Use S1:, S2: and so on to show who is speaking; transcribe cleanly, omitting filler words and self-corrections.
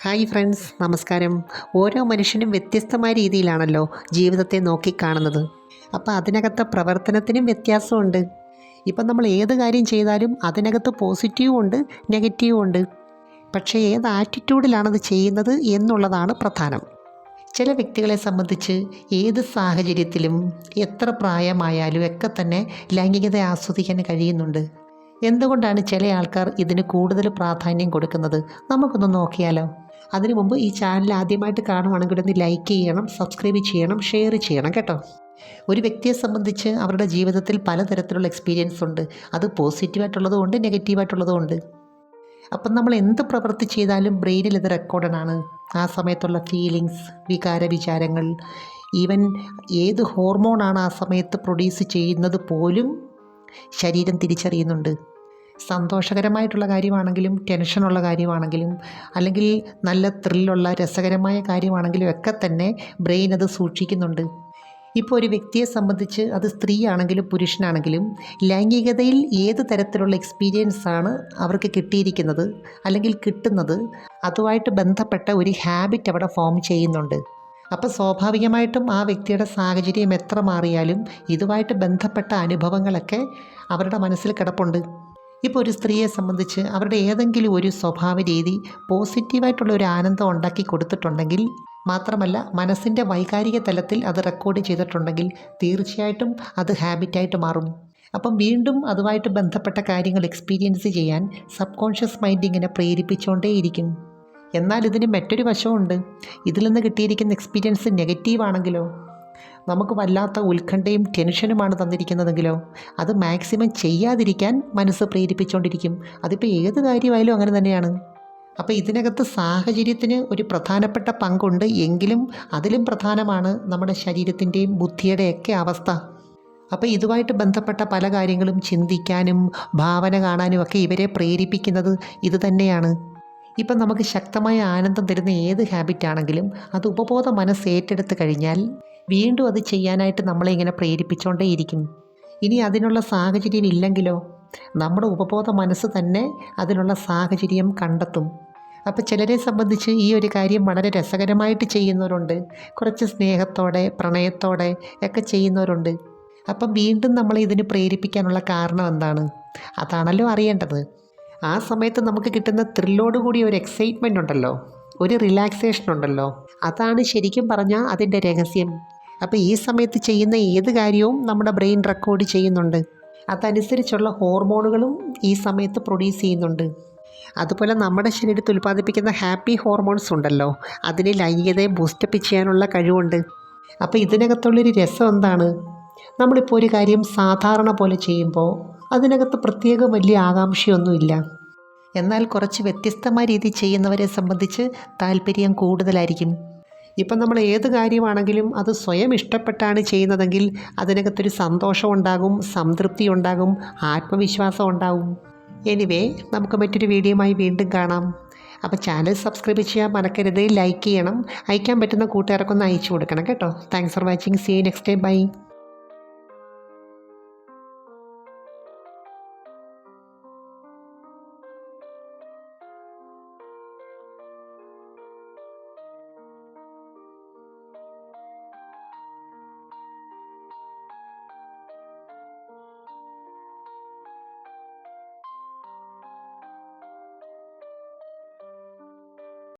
S1: Hi friends, നമസ്കാരം. ഓരോ മനുഷ്യനും വ്യത്യസ്തമായ രീതിയിലാണല്ലോ ജീവിതത്തെ നോക്കിക്കാണുന്നത്. അപ്പോൾ അതിനകത്തെ പ്രവർത്തനത്തിനും വ്യത്യാസമുണ്ട്. ഇപ്പം നമ്മൾ ഏത് കാര്യം ചെയ്താലും അതിനകത്ത് പോസിറ്റീവും ഉണ്ട്, നെഗറ്റീവും ഉണ്ട്. പക്ഷേ ഏത് ആറ്റിറ്റ്യൂഡിലാണത് ചെയ്യുന്നത് എന്നുള്ളതാണ് പ്രധാനം. ചില വ്യക്തികളെ സംബന്ധിച്ച് ഏത് സാഹചര്യത്തിലും എത്ര പ്രായമായാലും ഒക്കെ തന്നെ ലൈംഗികത ആസ്വദിക്കാൻ കഴിയുന്നുണ്ട്. എന്തുകൊണ്ടാണ് ചില ആൾക്കാർ ഇതിന് കൂടുതൽ പ്രാധാന്യം കൊടുക്കുന്നത്? നമുക്കൊന്ന് നോക്കിയാലോ. അതിനു മുമ്പ് ഈ ചാനൽ ആദ്യമായിട്ട് കാണുവാണെങ്കിൽ ഒന്ന് ലൈക്ക് ചെയ്യണം, സബ്സ്ക്രൈബ് ചെയ്യണം, ഷെയർ ചെയ്യണം കേട്ടോ. ഒരു വ്യക്തിയെ സംബന്ധിച്ച് അവരുടെ ജീവിതത്തിൽ പലതരത്തിലുള്ള എക്സ്പീരിയൻസ് ഉണ്ട്. അത് പോസിറ്റീവായിട്ടുള്ളതും ഉണ്ട്, നെഗറ്റീവായിട്ടുള്ളതും ഉണ്ട്. അപ്പം നമ്മൾ എന്ത് പ്രവൃത്തി ചെയ്താലും ബ്രെയിനിൽ ഇത് റെക്കോർഡാണ്. ആ സമയത്തുള്ള ഫീലിങ്സ്, വികാര വിചാരങ്ങൾ, ഈവൻ ഏത് ഹോർമോണാണ് ആ സമയത്ത് പ്രൊഡ്യൂസ് ചെയ്യുന്നത് പോലും ശരീരം തിരിച്ചറിയുന്നുണ്ട്. സന്തോഷകരമായിട്ടുള്ള കാര്യമാണെങ്കിലും ടെൻഷനുള്ള കാര്യമാണെങ്കിലും അല്ലെങ്കിൽ നല്ല ത്രില്ലുള്ള രസകരമായ കാര്യമാണെങ്കിലും ഒക്കെ തന്നെ ബ്രെയിൻ അത് സൂക്ഷിക്കുന്നുണ്ട്. ഇപ്പോൾ ഒരു വ്യക്തിയെ സംബന്ധിച്ച് അത് സ്ത്രീ ആണെങ്കിലും പുരുഷനാണെങ്കിലും ലൈംഗികതയിൽ ഏത് തരത്തിലുള്ള എക്സ്പീരിയൻസാണ് അവർക്ക് കിട്ടിയിരിക്കുന്നത് അല്ലെങ്കിൽ കിട്ടുന്നത്, അതുമായിട്ട് ബന്ധപ്പെട്ട ഒരു ഹാബിറ്റ് അവിടെ ഫോം ചെയ്യുന്നുണ്ട്. അപ്പോൾ സ്വാഭാവികമായിട്ടും ആ വ്യക്തിയുടെ സാഹചര്യം എത്ര മാറിയാലും ഇതുമായിട്ട് ബന്ധപ്പെട്ട അനുഭവങ്ങളൊക്കെ അവരുടെ മനസ്സിൽ കിടപ്പുണ്ട്. ഇപ്പോൾ ഒരു സ്ത്രീയെ സംബന്ധിച്ച് അവരുടെ ഏതെങ്കിലും ഒരു സ്വഭാവ രീതി പോസിറ്റീവായിട്ടുള്ള ഒരു ആനന്ദം ഉണ്ടാക്കി കൊടുത്തിട്ടുണ്ടെങ്കിൽ, മാത്രമല്ല മനസ്സിൻ്റെ വൈകാരിക തലത്തിൽ അത് റെക്കോർഡ് ചെയ്തിട്ടുണ്ടെങ്കിൽ തീർച്ചയായിട്ടും അത് ഹാബിറ്റായിട്ട് മാറും. അപ്പം വീണ്ടും അതുമായിട്ട് ബന്ധപ്പെട്ട കാര്യങ്ങൾ എക്സ്പീരിയൻസ് ചെയ്യാൻ സബ് കോൺഷ്യസ് മൈൻഡ് ഇങ്ങനെ പ്രേരിപ്പിച്ചുകൊണ്ടേയിരിക്കും. എന്നാൽ ഇതിന് മറ്റൊരു വശമുണ്ട്. ഇതിൽ നിന്ന് കിട്ടിയിരിക്കുന്ന എക്സ്പീരിയൻസ് നെഗറ്റീവ് ആണെങ്കിലോ, നമുക്ക് വല്ലാത്ത ഉത്കണ്ഠയും ടെൻഷനുമാണ് തന്നിരിക്കുന്നതെങ്കിലോ, അത് മാക്സിമം ചെയ്യാതിരിക്കാൻ മനസ്സ് പ്രേരിപ്പിച്ചുകൊണ്ടിരിക്കും. അതിപ്പോൾ ഏത് കാര്യമായാലും അങ്ങനെ തന്നെയാണ്. അപ്പോൾ ഇതിനകത്ത് സാഹചര്യത്തിന് ഒരു പ്രധാനപ്പെട്ട പങ്കുണ്ട്. എങ്കിലും അതിലും പ്രധാനമാണ് നമ്മുടെ ശരീരത്തിൻ്റെയും ബുദ്ധിയുടെയൊക്കെ അവസ്ഥ. അപ്പോൾ ഇതുമായിട്ട് ബന്ധപ്പെട്ട പല കാര്യങ്ങളും ചിന്തിക്കാനും ഭാവന കാണാനും ഒക്കെ ഇവരെ പ്രേരിപ്പിക്കുന്നത് ഇത് തന്നെയാണ്. ഇപ്പം നമുക്ക് ശക്തമായ ആനന്ദം തരുന്ന ഏത് ഹാബിറ്റാണെങ്കിലും അത് ഉപബോധ മനസ്സ് ഏറ്റെടുത്ത് കഴിഞ്ഞാൽ വീണ്ടും അത് ചെയ്യാനായിട്ട് നമ്മളെ ഇങ്ങനെ പ്രേരിപ്പിച്ചുകൊണ്ടേയിരിക്കും. ഇനി അതിനുള്ള സാഹചര്യം ഇല്ലെങ്കിലോ, നമ്മുടെ ഉപബോധ മനസ്സ് തന്നെ അതിനുള്ള സാഹചര്യം കണ്ടെത്തും. അപ്പോൾ ചിലരെ സംബന്ധിച്ച് ഈ ഒരു കാര്യം വളരെ രസകരമായിട്ട് ചെയ്യുന്നവരുണ്ട്. കുറച്ച് സ്നേഹത്തോടെ പ്രണയത്തോടെ ഒക്കെ ചെയ്യുന്നവരുണ്ട്. അപ്പം വീണ്ടും നമ്മളെ ഇതിന് പ്രേരിപ്പിക്കാനുള്ള കാരണം എന്താണ്? അതാണല്ലോ അറിയേണ്ടത്. ആ സമയത്ത് നമുക്ക് കിട്ടുന്ന ത്രില്ലോടുകൂടി ഒരു എക്സൈറ്റ്മെൻ്റ് ഉണ്ടല്ലോ, ഒരു റിലാക്സേഷൻ ഉണ്ടല്ലോ, അതാണ് ശരിക്കും പറഞ്ഞാൽ അതിൻ്റെ രഹസ്യം. അപ്പോൾ ഈ സമയത്ത് ചെയ്യുന്ന ഏത് കാര്യവും നമ്മുടെ ബ്രെയിൻ റെക്കോർഡ് ചെയ്യുന്നുണ്ട്. അതനുസരിച്ചുള്ള ഹോർമോണുകളും ഈ സമയത്ത് പ്രൊഡ്യൂസ് ചെയ്യുന്നുണ്ട്. അതുപോലെ നമ്മുടെ ശരീരത്തിൽ ഉൽപ്പാദിപ്പിക്കുന്ന ഹാപ്പി ഹോർമോൺസ് ഉണ്ടല്ലോ, അതിന് ലൈംഗികതയെ ബൂസ്റ്റപ്പ് ചെയ്യാനുള്ള കഴിവുണ്ട്. അപ്പോൾ ഇതിനകത്തുള്ളൊരു രസം എന്താണ്? നമ്മളിപ്പോൾ ഒരു കാര്യം സാധാരണ പോലെ ചെയ്യുമ്പോൾ അതിനകത്ത് പ്രത്യേക വലിയ ആകാംക്ഷയൊന്നുമില്ല. എന്നാൽ കുറച്ച് വ്യത്യസ്തമായ രീതിയിൽ ചെയ്യുന്നവരെ സംബന്ധിച്ച് താല്പര്യം കൂടുതലായിരിക്കും. ഇപ്പം നമ്മൾ ഏത് കാര്യമാണെങ്കിലും അത് സ്വയം ഇഷ്ടപ്പെട്ടാണ് ചെയ്യുന്നതെങ്കിൽ അതിനകത്തൊരു സന്തോഷം ഉണ്ടാകും, സംതൃപ്തി ഉണ്ടാകും, ആത്മവിശ്വാസം ഉണ്ടാകും. എനിവേ, നമുക്ക് മറ്റൊരു വീഡിയോയുമായി വീണ്ടും കാണാം. അപ്പോൾ ചാനൽ സബ്സ്ക്രൈബ് ചെയ്യാൻ മറക്കരുത്, ലൈക്ക് ചെയ്യണം, അയക്കാൻ പറ്റുന്ന കൂട്ടുകാർക്കൊന്ന് അയച്ചു കൊടുക്കണം കേട്ടോ. Thanks for watching. See you next time. By.